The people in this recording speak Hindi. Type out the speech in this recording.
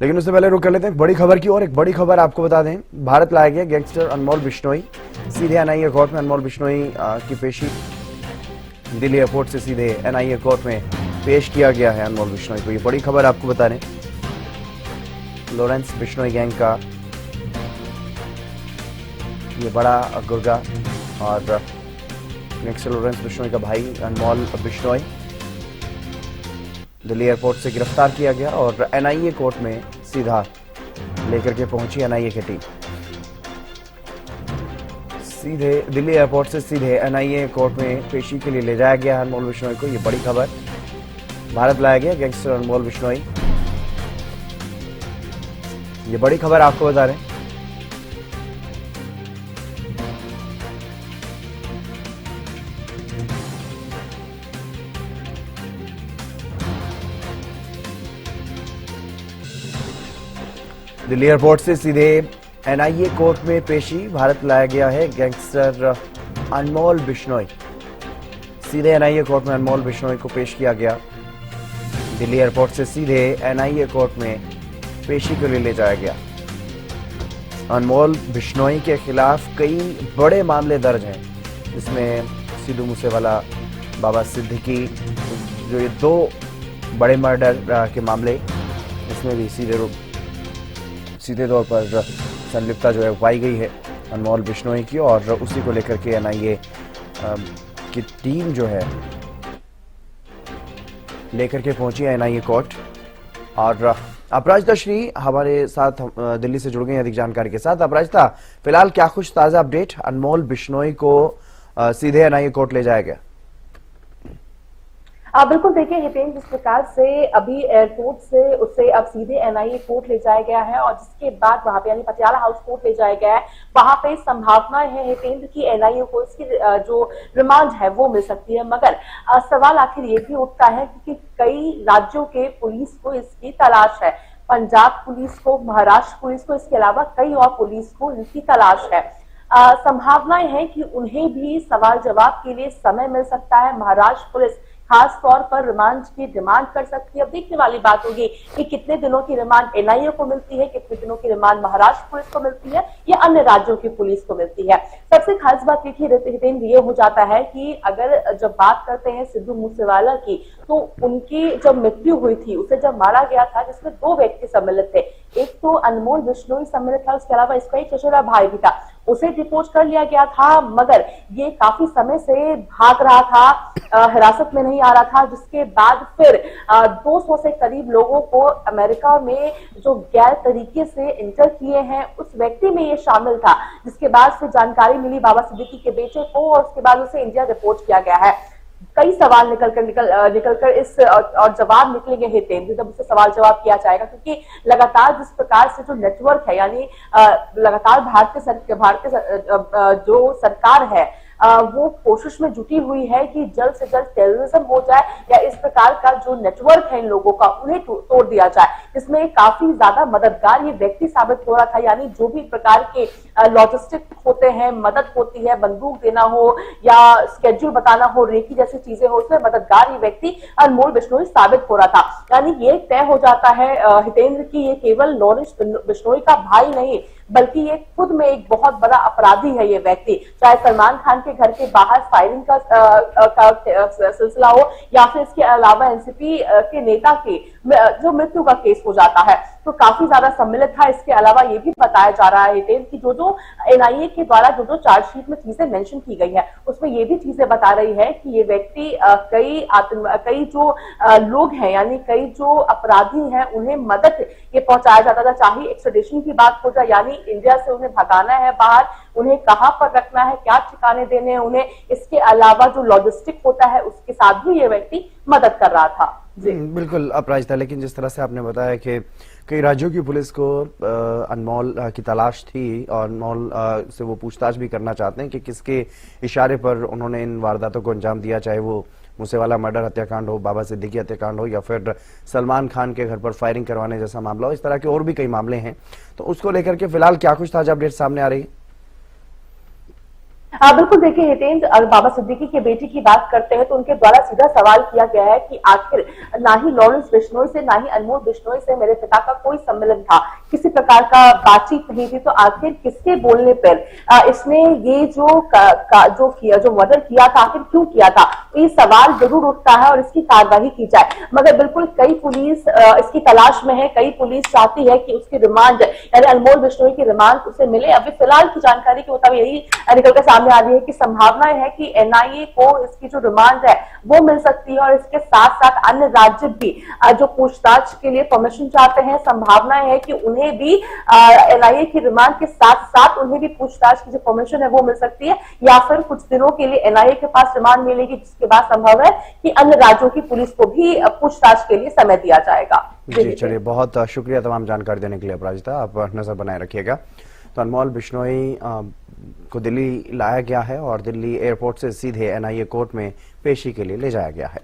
लेकिन उससे पहले रुक कर लेते हैं बड़ी खबर की। और एक बड़ी खबर आपको बता दें, भारत लाया गया गैंगस्टर अनमोल बिश्नोई। सीधे एनआईए कोर्ट में अनमोल बिश्नोई की पेशी दिल्ली एयरपोर्ट से सीधे एनआईए कोर्ट में पेश किया गया है अनमोल बिश्नोई को। ये बड़ी खबर आपको बता दें, लॉरेंस बिश्नोई गैंग का ये बड़ा गुर्गा और गैंगस्टर लॉरेंस बिश्नोई का भाई अनमोल बिश्नोई दिल्ली एयरपोर्ट से गिरफ्तार किया गया और एनआईए कोर्ट में सीधा लेकर के पहुंची एनआईए की टीम। सीधे दिल्ली एयरपोर्ट से सीधे एनआईए कोर्ट में पेशी के लिए ले जाया गया अनमोल बिश्नोई को। ये बड़ी खबर, भारत लाया गया गैंगस्टर अनमोल बिश्नोई। ये बड़ी खबर आपको बता रहे हैं। दिल्ली एयरपोर्ट से सीधे एनआईए कोर्ट में पेशी, भारत लाया गया है गैंगस्टर अनमोल बिश्नोई। सीधे एनआईए कोर्ट में अनमोल बिश्नोई को पेश किया गया। दिल्ली एयरपोर्ट से सीधे एनआईए कोर्ट में पेशी के लिए ले जाया गया। अनमोल बिश्नोई के खिलाफ कई बड़े मामले दर्ज हैं, जिसमें सिद्धू मूसेवाला, बाबा सिद्दीकी, जो ये 2 बड़े मर्डर के मामले, इसमें भी सीधे तौर पर संलिप्तता जो है पाई गई है अनमोल बिश्नोई की। और उसी को लेकर के एनआईए की टीम जो है लेकर के पहुंची है एनआईए कोर्ट। और अपराजिता श्री हमारे साथ दिल्ली से जुड़ गई अधिक जानकारी के साथ। अपराजिता, फिलहाल क्या कुछ ताजा अपडेट, अनमोल बिश्नोई को सीधे एनआईए कोर्ट ले जाया गया? बिल्कुल, देखिए हितेन, जिस प्रकार से अभी एयरपोर्ट से उसे अब सीधे एनआईए कोर्ट ले जाया गया है और जिसके बाद वहां पे यानी पटियाला हाउस कोर्ट ले जाया गया है, वहां पे संभावना है हितेंद्र की एनआईए को इसकी जो रिमांड है वो मिल सकती है। मगर सवाल आखिर ये भी उठता है क्योंकि कई राज्यों के पुलिस को इसकी तलाश है, पंजाब पुलिस को, महाराष्ट्र पुलिस को, इसके अलावा कई और पुलिस को इनकी तलाश है। संभावनाएं हैं कि उन्हें भी सवाल जवाब के लिए समय मिल सकता है। महाराष्ट्र पुलिस खास तौर पर रिमांड की डिमांड कर सकती है। अब देखने वाली बात होगी कि कितने दिनों की रिमांड एनआईए को मिलती है, कितने दिनों की रिमांड महाराष्ट्र पुलिस को मिलती है या अन्य राज्यों की पुलिस को मिलती है। सबसे खास बात हितेंद्र ये हो जाता है कि अगर जब बात करते हैं सिद्धू मूसेवाला की, तो उनकी जब मृत्यु हुई थी, उसे जब मारा गया था, जिसमें 2 व्यक्ति सम्मिलित थे। एक तो अनमोल बिश्नोई सम्मिलित था, उसके अलावा इसका एक चचेरा भाई भी था। उसे डिपोज कर लिया गया था, मगर ये काफी समय से भाग रहा था, हिरासत में नहीं आ रहा था, जिसके बाद फिर 200 से करीब लोगों को अमेरिका में जो गैर तरीके से इंटर किए हैं, उस व्यक्ति में ये शामिल था। जिसके बाद फिर जानकारी मिली बाबा सिद्दीकी के बेटे को और उसके बाद उसे इंडिया रिपोर्ट किया गया है। कई सवाल निकलकर इस और जवाब निकलेंगे हितेंद्र, जब उससे सवाल जवाब किया जाएगा, क्योंकि लगातार जिस प्रकार से जो नेटवर्क है, यानी लगातार भारतीय जो सरकार है वो कोशिश में जुटी हुई है कि जल्द से जल्द टेररिज्म हो जाए या इस प्रकार का जो नेटवर्क है इन लोगों का उन्हें तोड़ दिया जाए, जिसमें काफी ज्यादा मददगार ये व्यक्ति साबित हो रहा था। यानी जो भी प्रकार के लॉजिस्टिक होते हैं, मदद होती है, बंदूक देना हो या स्केड्यूल बताना हो, रेकी जैसी चीजें हो, उसमें मददगार ये व्यक्ति अनमोल बिश्नोई साबित हो रहा था। यानी ये तय हो जाता है हितेंद्र की ये केवल लॉरेंस बिश्नोई का भाई नहीं, बल्कि ये खुद में एक बहुत बड़ा अपराधी है ये व्यक्ति। चाहे सलमान खान के घर के बाहर फायरिंग का सिलसिला हो या फिर इसके अलावा एनसीपी के नेता की जो मृत्यु का केस हो जाता है, तो काफी ज्यादा सम्मिलित था। इसके अलावा ये भी बताया जा रहा है कि जो एनआईए के द्वारा जो चार्जशीट में चीजें मेंशन की गई है, उसमें ये भी चीजें बता रही है कि ये व्यक्ति कई जो लोग हैं, यानी कई जो अपराधी हैं, उन्हें मदद ये पहुंचाया जाता था। चाहे एक्सट्रेडिशन की बात हो जाए, यानी इंडिया से उन्हें भगाना है बाहर, उन्हें कहां पर रखना है, क्या ठिकाने देने हैं उन्हें, इसके अलावा जो लॉजिस्टिक होता है उसके साथ भी ये व्यक्ति मदद कर रहा था। बिल्कुल अपराजिता, लेकिन जिस तरह से आपने बताया कि कई राज्यों की पुलिस को अनमोल की तलाश थी और अनमोल से वो पूछताछ भी करना चाहते हैं कि किसके इशारे पर उन्होंने इन वारदातों को अंजाम दिया, चाहे वो मूसेवाला मर्डर हत्याकांड हो, बाबा सिद्दीकी हत्याकांड हो या फिर सलमान खान के घर पर फायरिंग करवाने जैसा मामला हो। इस तरह के और भी कई मामले हैं, तो उसको लेकर के फिलहाल क्या कुछ ताजा अपडेट सामने आ रही है? बिल्कुल देखिए हितेंद्र, अगर बाबा सिद्दीकी की बेटी की बात करते हैं तो उनके द्वारा सीधा सवाल किया गया है कि आखिर ना ही लॉरेंस बिश्नोई से ना ही अनमोल बिश्नोई से मेरे पिता का कोई सम्मेलन था, किसी प्रकार का बातचीत नहीं थी, तो आखिर किसके बोलने पर इसने ये जो किया, जो मर्डर किया था, आखिर क्यों किया था, तो ये सवाल जरूर उठता है और इसकी कार्यवाही की जाए। मगर बिल्कुल कई पुलिस इसकी तलाश में है, कई पुलिस चाहती है कि उसकी रिमांड यानी अनमोल बिश्नोई की रिमांड उसे मिले। अभी फिलहाल की जानकारी के मुताबिक यही निकल कर सामने आ रही है कि संभावना है कि एनआईए को इसकी जो रिमांड है वो मिल सकती है और इसके साथ साथ अन्य राज्य भी जो पूछताछ के लिए परमिशन चाहते हैं, संभावना है कि उन्हें भी एनआईए की रिमांड के साथ साथ उन्हें भी पूछताछ की जो परमिशन है वो मिल सकती है, या फिर कुछ दिनों के लिए एनआईए के पास रिमांड मिलेगी, जिसके बाद संभव है कि अन्य राज्यों की पुलिस को भी पूछताछ के लिए समय दिया जाएगा। जी चलिए, बहुत शुक्रिया तमाम जानकारी देने के लिए अपराजिता, आप नजर बनाए रखिएगा। तो अनमोल बिश्नोई को दिल्ली लाया गया है और दिल्ली एयरपोर्ट से सीधे एनआईए कोर्ट में पेशी के लिए ले जाया गया है।